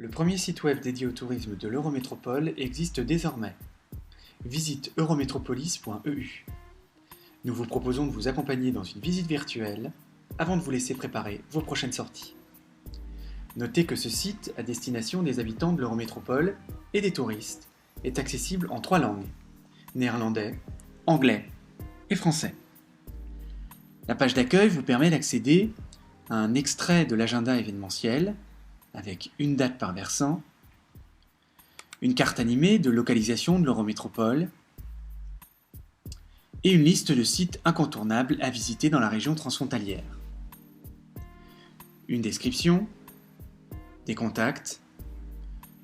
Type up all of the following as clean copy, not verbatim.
Le premier site web dédié au tourisme de l'Eurométropole existe désormais. Visite eurométropolis.eu. Nous vous proposons de vous accompagner dans une visite virtuelle avant de vous laisser préparer vos prochaines sorties. Notez que ce site à destination des habitants de l'Eurométropole et des touristes est accessible en 3 langues, néerlandais, anglais et français. La page d'accueil vous permet d'accéder à un extrait de l'agenda événementiel avec une date par versant, une carte animée de localisation de l'Eurométropole et une liste de sites incontournables à visiter dans la région transfrontalière. Une description, des contacts,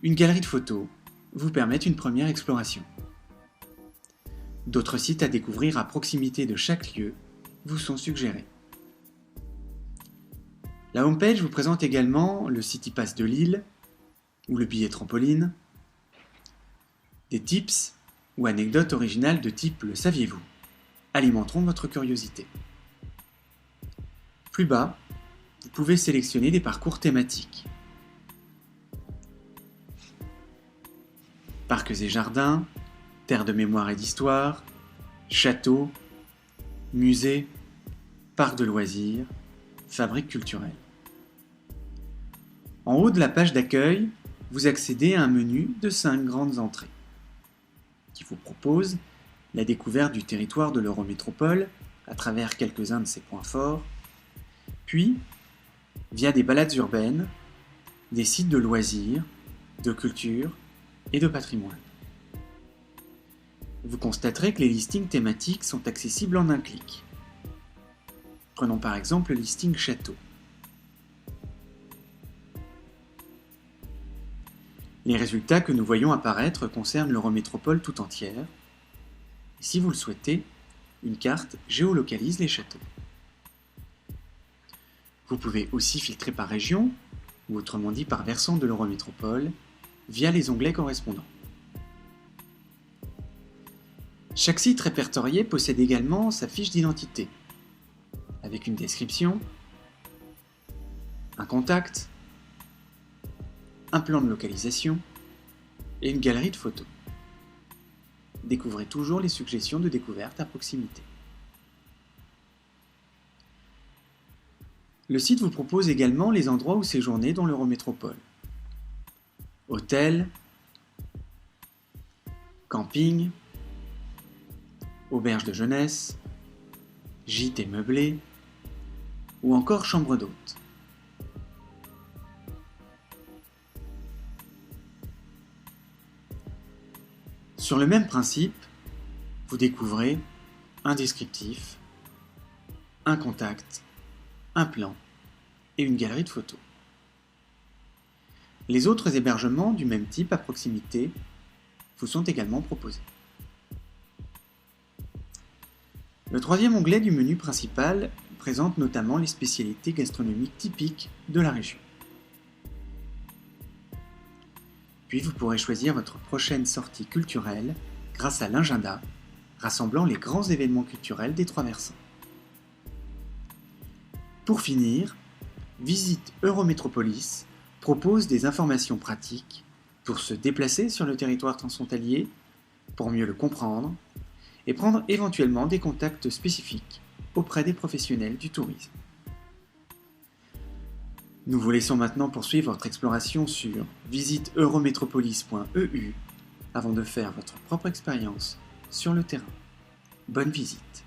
une galerie de photos vous permettent une première exploration. D'autres sites à découvrir à proximité de chaque lieu vous sont suggérés. La homepage vous présente également le City Pass de Lille ou le billet trampoline, des tips ou anecdotes originales de type le saviez-vous alimenteront votre curiosité. Plus bas, vous pouvez sélectionner des parcours thématiques. Parcs et jardins, terres de mémoire et d'histoire, châteaux, musées, parcs de loisirs, fabriques culturelles. En haut de la page d'accueil, vous accédez à un menu de 5 grandes entrées qui vous propose la découverte du territoire de l'Eurométropole à travers quelques-uns de ses points forts, puis, via des balades urbaines, des sites de loisirs, de culture et de patrimoine. Vous constaterez que les listings thématiques sont accessibles en un clic. Prenons par exemple le listing château. Les résultats que nous voyons apparaître concernent l'Eurométropole tout entière. Si vous le souhaitez, une carte géolocalise les châteaux. Vous pouvez aussi filtrer par région, ou autrement dit par versant de l'Eurométropole, via les onglets correspondants. Chaque site répertorié possède également sa fiche d'identité, avec une description, un contact, un plan de localisation et une galerie de photos. Découvrez toujours les suggestions de découverte à proximité. Le site vous propose également les endroits où séjourner dans l'Eurométropole. Hôtels, camping, auberges de jeunesse, gîtes et meublés, ou encore chambres d'hôtes. Sur le même principe, vous découvrez un descriptif, un contact, un plan et une galerie de photos. Les autres hébergements du même type à proximité vous sont également proposés. Le troisième onglet du menu principal présente notamment les spécialités gastronomiques typiques de la région. Puis vous pourrez choisir votre prochaine sortie culturelle grâce à l'agenda rassemblant les grands événements culturels des 3 versants. Pour finir, Visite Eurométropolis propose des informations pratiques pour se déplacer sur le territoire transfrontalier, pour mieux le comprendre et prendre éventuellement des contacts spécifiques auprès des professionnels du tourisme. Nous vous laissons maintenant poursuivre votre exploration sur visite-eurométropolis.eu avant de faire votre propre expérience sur le terrain. Bonne visite!